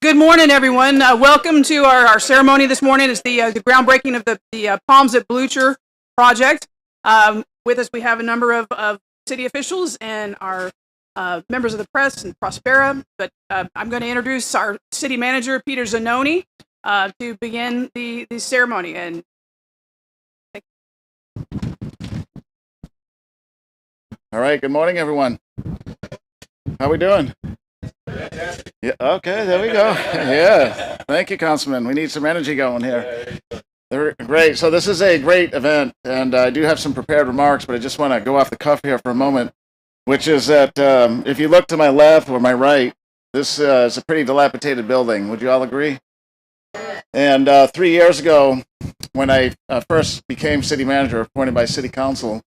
Good morning, everyone. Welcome to our ceremony this morning. It's the groundbreaking of the Palms at Blucher project. With us, we have a number of city officials and our members of the press and Prospera. But I'm going to introduce our city manager, Peter Zanone, to begin the ceremony. And all right. Good morning, everyone. How we doing? Yeah. Okay. There we go. Yeah. Thank you, Councilman. We need some energy going here. They're great. So this is a great event, and I do have some prepared remarks, but I just want to go off the cuff here for a moment, which is that if you look to my left or my right, this is a pretty dilapidated building. Would you all agree? And 3 years ago, when I first became city manager, appointed by city council,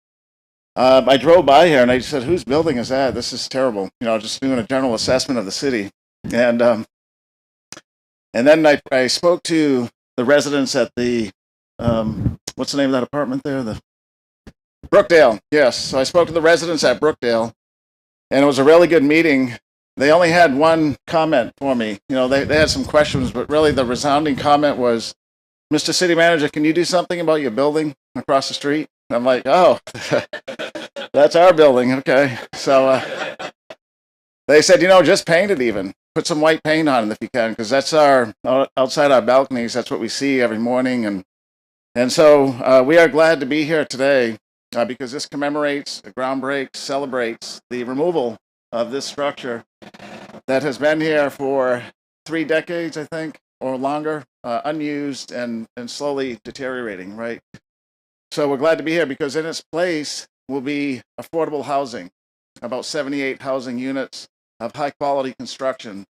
I drove by here and I said, "Whose building is that? This is terrible." You know, just doing a general assessment of the city, and then I spoke to the residents at the what's the name of that apartment there? The Brookdale. Yes. So I spoke to the residents at Brookdale, and it was a really good meeting. They only had one comment for me. You know, they had some questions, but really the resounding comment was, "Mr. City Manager, can you do something about your building across the street?" And I'm like, "Oh, that's our building." Okay. So they said, just paint it even. Put some white paint on it if you can, because that's our, outside our balconies, that's what we see every morning. And so we are glad to be here today because this commemorates, groundbreaks, celebrates the removal of this structure that has been here for 3 decades, I think, or longer, unused and slowly deteriorating, right? So we're glad to be here because in its place will be affordable housing, about 78 housing units of high quality construction.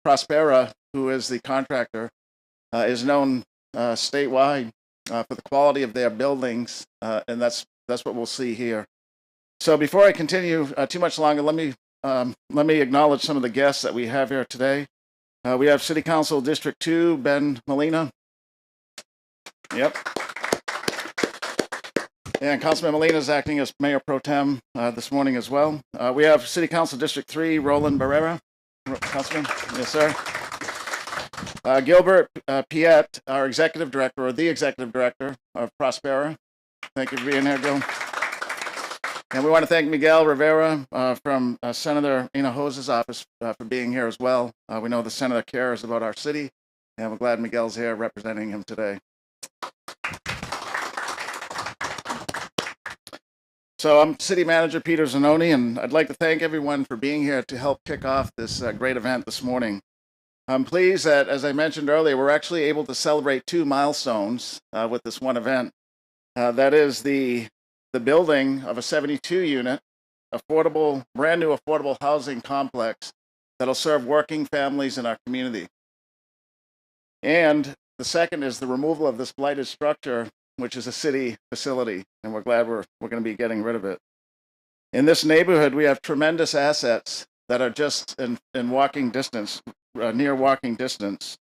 Prospera, who is the contractor, is known statewide for the quality of their buildings, and that's what we'll see here. So before I continue too much longer, let me acknowledge some of the guests that we have here today. We have City Council District 2, Ben Molina. Yep. And Councilman Molina is acting as Mayor Pro Tem this morning as well. We have City Council District 3, Roland Barrera. Councilman? Yes, sir. Gilbert Piet, our Executive Director, or the Executive Director of Prospera. Thank you for being here, Gil. And we want to thank Miguel Rivera from Senator Hinojosa's office for being here as well. We know the Senator cares about our city, and we're glad Miguel's here representing him today. So I'm City Manager Peter Zanone, and I'd like to thank everyone for being here to help kick off this great event this morning. I'm pleased that, as I mentioned earlier, we're actually able to celebrate 2 milestones with this one event. That is the building of a 72-unit, brand new affordable housing complex that'll serve working families in our community. And the second is the removal of this blighted structure, which is a city facility, and we're glad we're going to be getting rid of it. In this neighborhood, we have tremendous assets that are just in walking distance, near walking distance.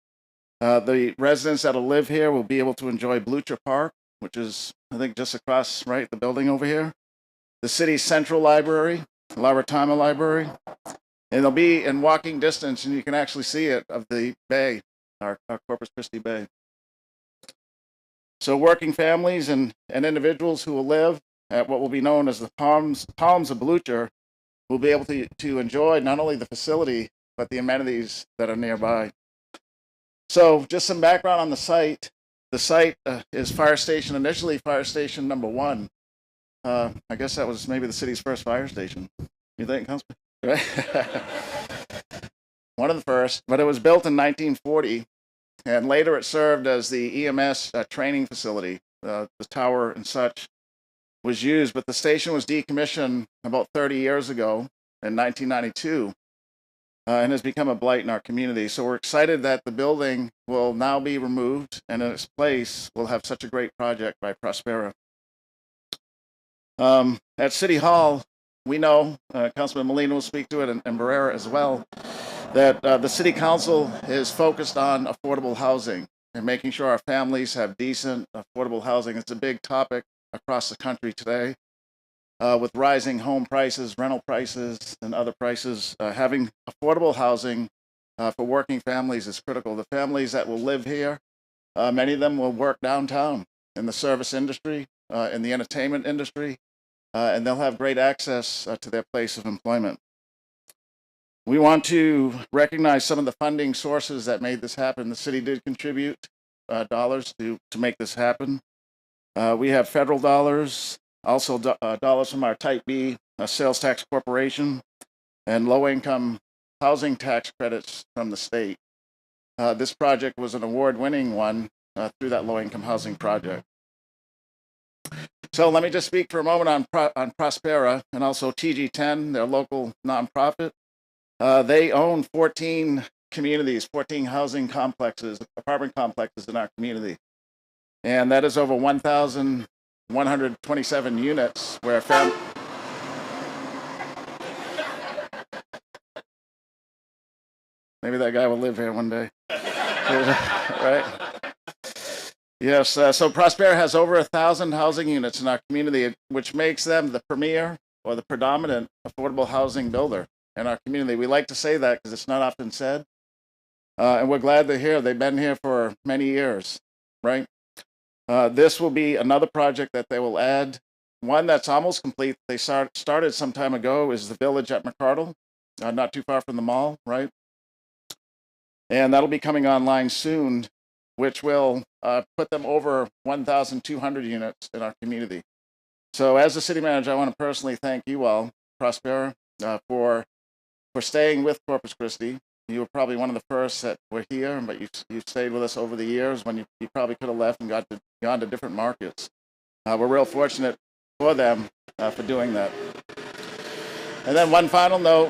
The residents that'll live here will be able to enjoy Blucher Park, which is, I think, just across, right, the building over here. The city's central library, La Retama Library, and they'll be in walking distance, and you can actually see it, of the bay, our Corpus Christi Bay. So working families and individuals who will live at what will be known as the Palms of Blucher will be able to enjoy not only the facility, but the amenities that are nearby. So just some background on the site. The site is initially fire station number 1. I guess that was maybe the city's first fire station. You think, Councilman? Right? One of the first, but it was built in 1940. And later it served as the EMS training facility. The tower and such was used, but the station was decommissioned about 30 years ago in 1992 and has become a blight in our community. So we're excited that the building will now be removed, and in its place we'll have such a great project by Prospera. At City Hall, we know, Councilman Molina will speak to it, and Barrera as well, that the City Council is focused on affordable housing. and making sure our families have decent, affordable housing. It's a big topic across the country today. With rising home prices, rental prices, and other prices, having affordable housing for working families is critical. The families that will live here, many of them will work downtown in the service industry, in the entertainment industry, and they'll have great access to their place of employment. We want to recognize some of the funding sources that made this happen. The city did contribute dollars to make this happen. We have federal dollars, also dollars from our Type B sales tax corporation, and low-income housing tax credits from the state. This project was an award-winning one through that low-income housing project. So let me just speak for a moment on Prospera and also TG10, their local nonprofit. They own 14 communities, 14 housing complexes, apartment complexes in our community. And that is over 1,127 units where maybe that guy will live here one day. Right? Yes, so Prospera has over 1,000 housing units in our community, which makes them the premier or the predominant affordable housing builder in our community. We like to say that because it's not often said. And we're glad they're here. They've been here for many years, right? This will be another project that they will add. One that's almost complete, they started some time ago, is the Village at McCardle, not too far from the mall, right? And that'll be coming online soon, which will put them over 1,200 units in our community. So as the city manager, I want to personally thank you all, Prospera, for staying with Corpus Christi. You were probably one of the first that were here, but you stayed with us over the years when you probably could have left and gone to different markets. We're real fortunate for them for doing that. And then one final note,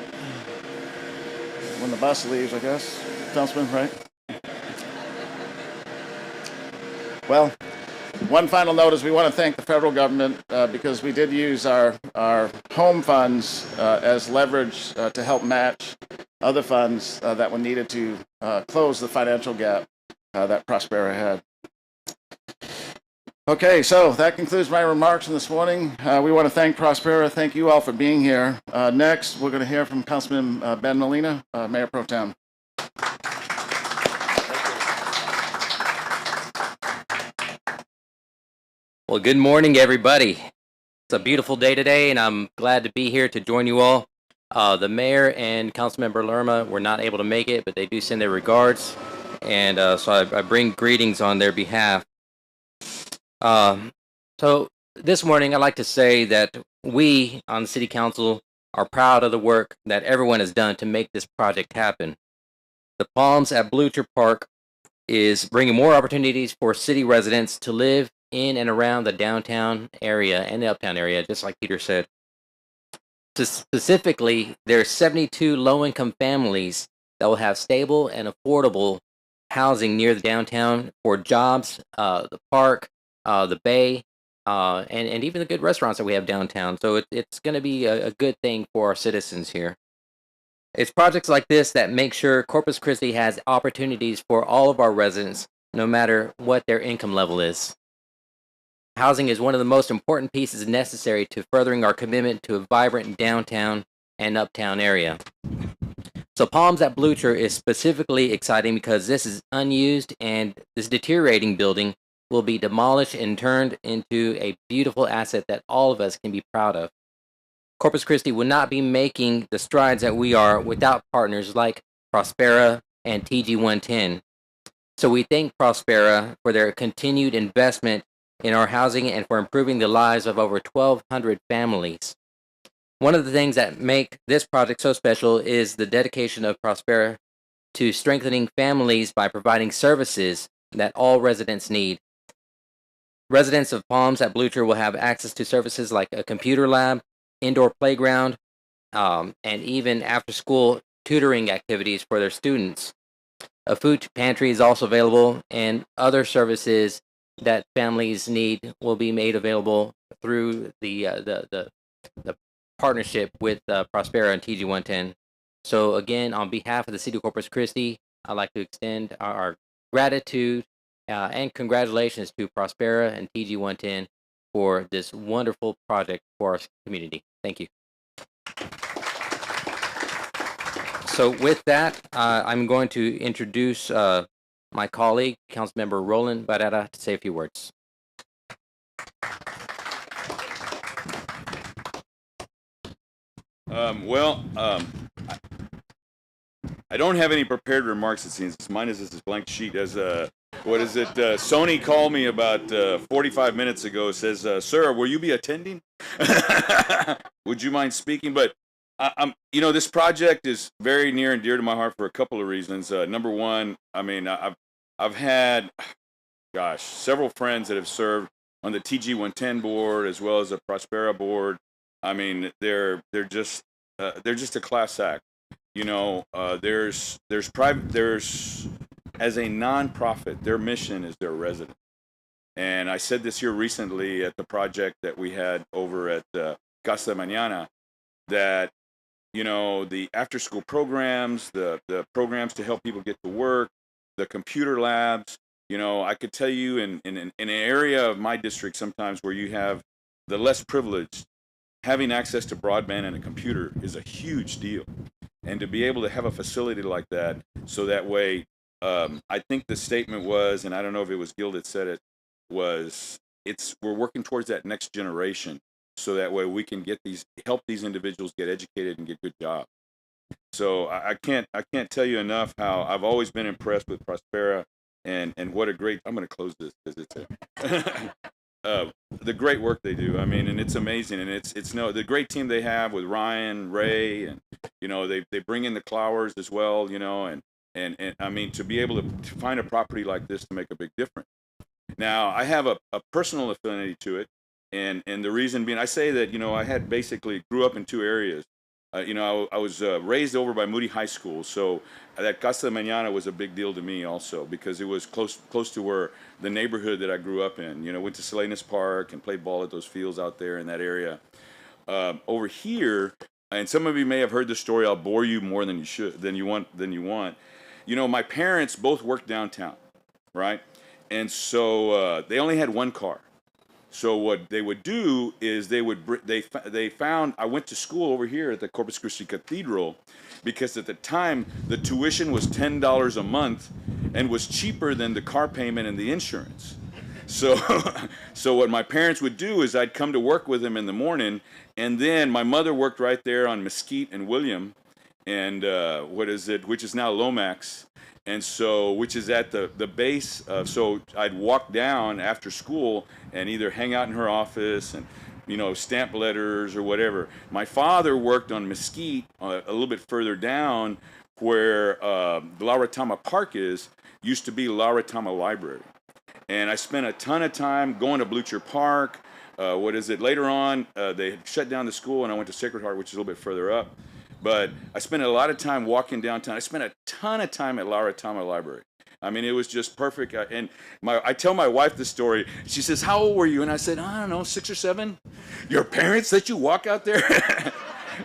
when the bus leaves, I guess, Councilman, right? Well, one final note is we want to thank the federal government because we did use our home funds as leverage to help match other funds that were needed to close the financial gap that Prospera had. Okay, so that concludes my remarks this morning. We want to thank Prospera. Thank you all for being here. Next, we're going to hear from Councilman Ben Molina, Mayor Pro Tem. Well, good morning, everybody. It's a beautiful day today, and I'm glad to be here to join you all. The mayor and Councilmember Lerma were not able to make it, but they do send their regards, and so I bring greetings on their behalf. So this morning, I'd like to say that we on the City Council are proud of the work that everyone has done to make this project happen. The Palms at Blucher Park is bringing more opportunities for city residents to live in and around the downtown area and the uptown area, just like Peter said. Specifically, there are 72 low-income families that will have stable and affordable housing near the downtown for jobs, the park, the bay, and even the good restaurants that we have downtown. So it's going to be a good thing for our citizens here. It's projects like this that make sure Corpus Christi has opportunities for all of our residents, no matter what their income level is. Housing is one of the most important pieces necessary to furthering our commitment to a vibrant downtown and uptown area. So Palms at Blucher is specifically exciting because this is unused, and this deteriorating building will be demolished and turned into a beautiful asset that all of us can be proud of. Corpus Christi would not be making the strides that we are without partners like Prospera and TG110. So we thank Prospera for their continued investment in our housing and for improving the lives of over 1,200 families. One of the things that make this project so special is the dedication of Prospera to strengthening families by providing services that all residents need. Residents of Palms at Blucher will have access to services like a computer lab, indoor playground, and even after-school tutoring activities for their students. A food pantry is also available, and other services that families need will be made available through the partnership with Prospera and TG110. So again, on behalf of the City of Corpus Christi, I'd like to extend our gratitude And congratulations to Prospera and TG110 for this wonderful project for our community. Thank you. So with that, I'm going to introduce my colleague, Councilmember Roland Barrera, to say a few words. I don't have any prepared remarks, it seems. Mine is this blank sheet. As Sony called me about 45 minutes ago, says, sir, will you be attending? Would you mind speaking? But this project is very near and dear to my heart for a couple of reasons. Number one, I've had, several friends that have served on the TG110 board as well as the Prospera board. I mean, they're just a class act. There's as a nonprofit, their mission is their resident. And I said this here recently at the project that we had over at Casa de Mañana, that the after school programs, the programs to help people get to work, the computer labs. I could tell you in an area of my district sometimes where you have the less privileged, having access to broadband and a computer is a huge deal. And to be able to have a facility like that, so that way, I think the statement was, and I don't know if it was Gil that said it, was we're working towards that next generation, so that way we can help these individuals get educated and get good jobs. So I can't tell you enough how I've always been impressed with Prospera and what a great. I'm going to close this because it's the great work they do. I mean, and it's amazing, and it's the great team they have with Ryan, Ray, and they bring in the Clowers as well, and I mean, to be able to find a property like this to make a big difference. Now, I have a personal affinity to it, and the reason being, I say that I had basically grew up in two areas. I was raised over by Moody High School, so that Casa de Mañana was a big deal to me also, because it was close to where the neighborhood that I grew up in. Went to Salinas Park and played ball at those fields out there in that area. Over here, and some of you may have heard the story. I'll bore you more than you want. My parents both worked downtown, right? And so they only had one car. So what they would do is they found, I went to school over here at the Corpus Christi Cathedral, because at the time the tuition was $10 a month and was cheaper than the car payment and the insurance. So what my parents would do is I'd come to work with them in the morning, and then my mother worked right there on Mesquite and William, and which is now Lomax. And so, which is at the base. So I'd walk down after school and either hang out in her office and, stamp letters or whatever. My father worked on Mesquite a little bit further down where La Retama Park used to be La Retama Library. And I spent a ton of time going to Blucher Park. Later on, they shut down the school and I went to Sacred Heart, which is a little bit further up. But I spent a lot of time walking downtown. I spent a ton of time at La Retama Library. I mean, it was just perfect. And I tell my wife this story. She says, "How old were you?" And I said, "I don't know, 6 or 7." Your parents let you walk out there?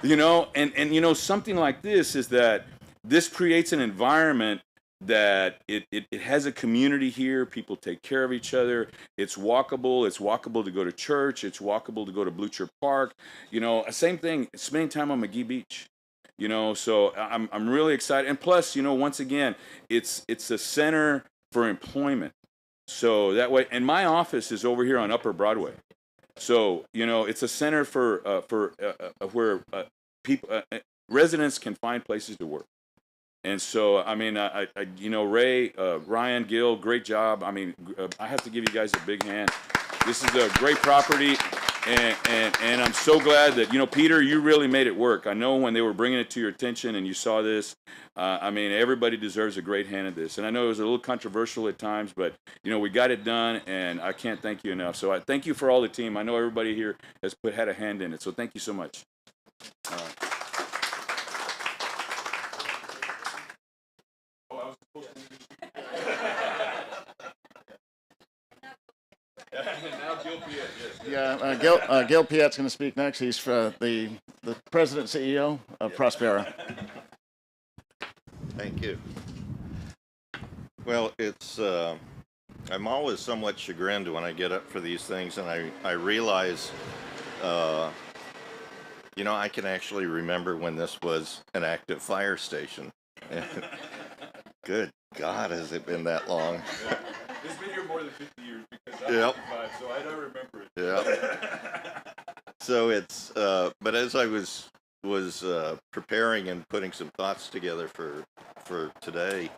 And something like this is that this creates an environment that it has a community here. People take care of each other. It's walkable. It's walkable to go to church. It's walkable to go to Blucher Park. Same thing, spending time on McGee Beach. So I'm really excited. And plus, once again, it's a center for employment. So that way, and my office is over here on Upper Broadway. So, it's a center for where people, residents can find places to work. And so, I mean, Ray, Ryan, Gil, great job. I mean, I have to give you guys a big hand. This is a great property. And I'm so glad that, Peter, you really made it work. I know when they were bringing it to your attention and you saw this, everybody deserves a great hand at this. And I know it was a little controversial at times, but, we got it done, and I can't thank you enough. So I thank you for all the team. I know everybody here has had a hand in it, so thank you so much. All right. Oh, I was supposed to. Now Gil Piet, yes. Yeah, Gil Piet's going to speak next. He's the president CEO of Prospera. Thank you. Well, it's I'm always somewhat chagrined when I get up for these things and I realize, uh, I can actually remember when this was an active fire station. Good God, has it been that long? It's been here more than 50 years because I'm Yep. 55, so I don't remember it. Yeah. So it's, but as I was preparing and putting some thoughts together for today,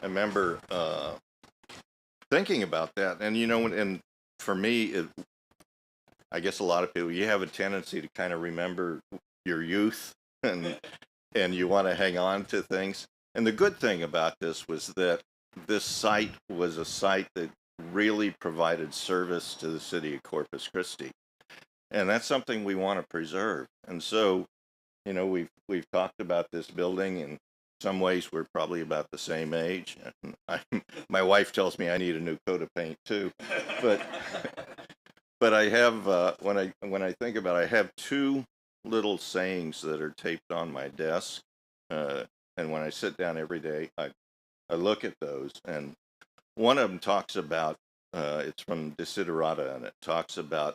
I remember thinking about that, and and for me, I guess a lot of people, you have a tendency to kind of remember your youth, and you want to hang on to things. And the good thing about this was that this site was a site that really provided service to the city of Corpus Christi, and that's something we want to preserve. And so, we've talked about this building. In some ways, we're probably about the same age. My wife tells me I need a new coat of paint too, but I have when I think about it, I have two little sayings that are taped on my desk, and when I sit down every day, I look at those, and one of them talks about it's from Desiderata, and it talks about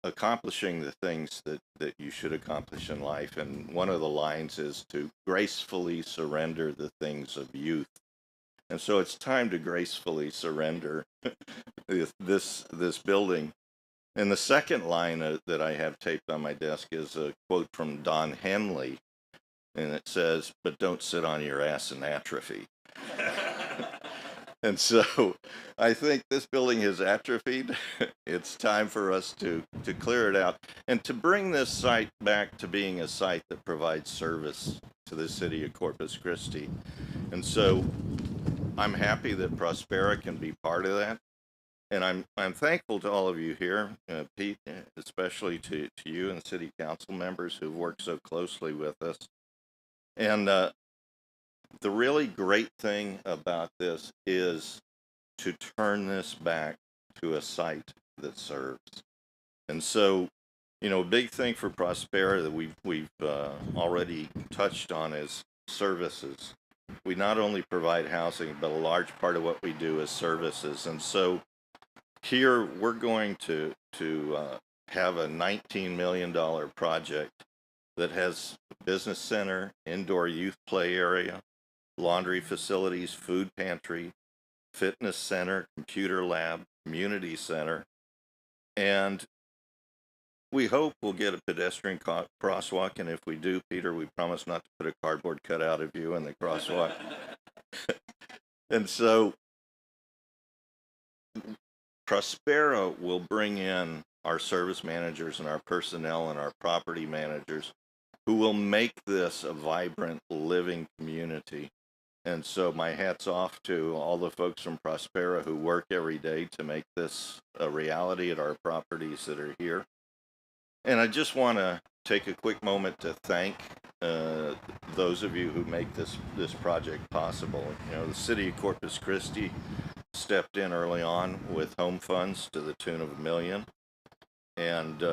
accomplishing the things that you should accomplish in life. And one of the lines is to gracefully surrender the things of youth. And so it's time to gracefully surrender this building. And the second line that I have taped on my desk is a quote from Don Henley, and it says, "But don't sit on your ass in atrophy." And so I think this building has atrophied. It's time for us to clear it out and to bring this site back to being a site that provides service to the city of Corpus Christi. And so I'm happy that Prospera can be part of that. And I'm thankful to all of you here, Pete, especially to you and the city council members who've worked so closely with us. And the really great thing about this is to turn this back to a site that serves. And so, a big thing for Prospera that we've already touched on is services. We not only provide housing, but a large part of what we do is services. And so here we're going to have a $19 million project that has a business center, indoor youth play area, laundry facilities, food pantry, fitness center, computer lab, community center, and we hope we'll get a pedestrian crosswalk. And if we do, Peter, we promise not to put a cardboard cutout of you in the crosswalk. And so Prospera will bring in our service managers and our personnel and our property managers who will make this a vibrant, living community. And so my hat's off to all the folks from Prospera who work every day to make this a reality at our properties that are here. And I just want to take a quick moment to thank those of you who make this project possible. The city of Corpus Christi stepped in early on with home funds to the tune of $1 million. And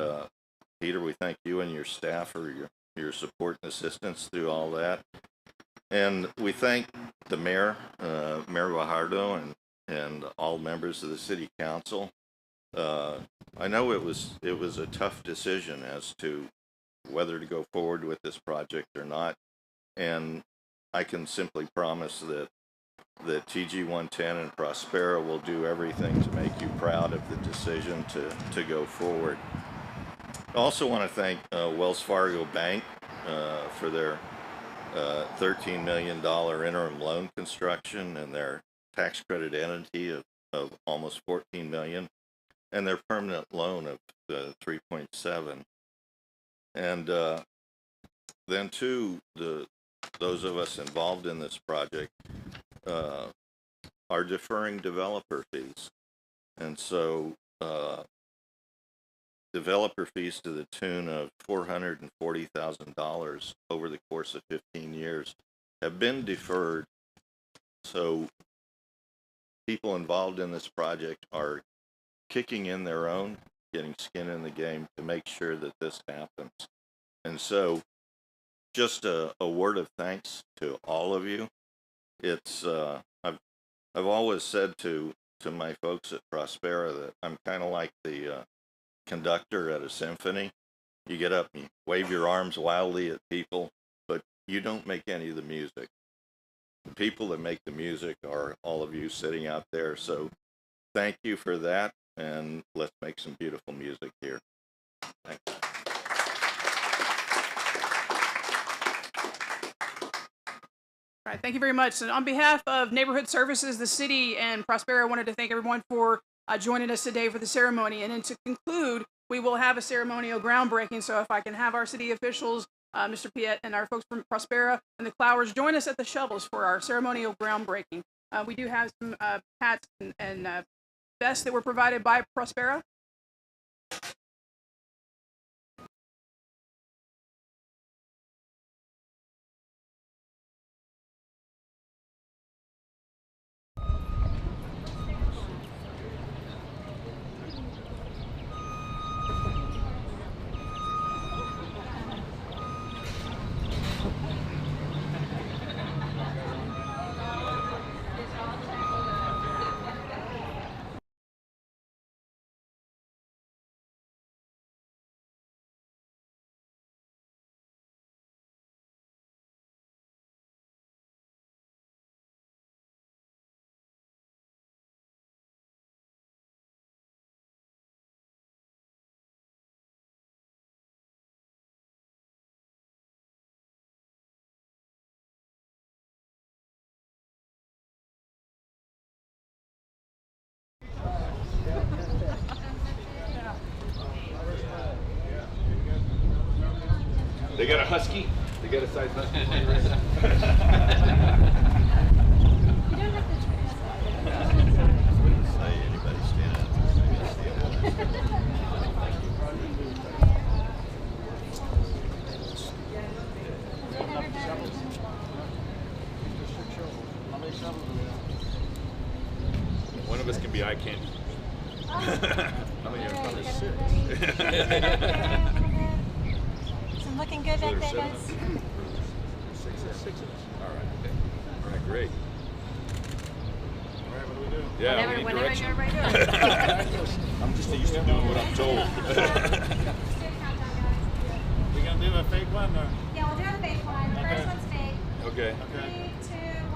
Peter, we thank you and your staff for your support and assistance through all that. And we thank the mayor, Mayor Fajardo, and all members of the city council. I know it was a tough decision as to whether to go forward with this project or not, and I can simply promise that TG 110 and Prospera will do everything to make you proud of the decision to go forward. I also want to thank Wells Fargo Bank for their $13 million interim loan construction and their tax credit entity of almost $14 million, and their permanent loan of 3.7. And then too, those of us involved in this project are deferring developer fees, and so developer fees to the tune of $440,000 over the course of 15 years have been deferred. So people involved in this project are kicking in their own, getting skin in the game to make sure that this happens. And so just a word of thanks to all of you. It's I've always said to to my folks at Prospera that I'm kind of like the conductor at a symphony. You get up and you wave your arms wildly at people, but you don't make any of the music. The people that make the music are all of you sitting out there. So thank you for that, and let's make some beautiful music here. Thanks. All right, thank you very much. And on behalf of Neighborhood Services, the city, and Prospera, I wanted to thank everyone for joining us today for the ceremony. And then to conclude, we will have a ceremonial groundbreaking. So if I can have our city officials, Mr. Piet, and our folks from Prospera and the Clowers join us at the shovels for our ceremonial groundbreaking. We do have some hats and vests that were provided by Prospera. They got a husky. They got a size husky. One of us can be eye candy. How many are there? I'm looking good back there, guys. Six of us. All right. Okay. All right. Great. All right, what do we do? Yeah. Whenever you're ready. I'm just used to doing what I'm told. We gonna do a fake one or? Yeah, we'll do the fake one. The Okay. first one's fake. Okay. 3, 2,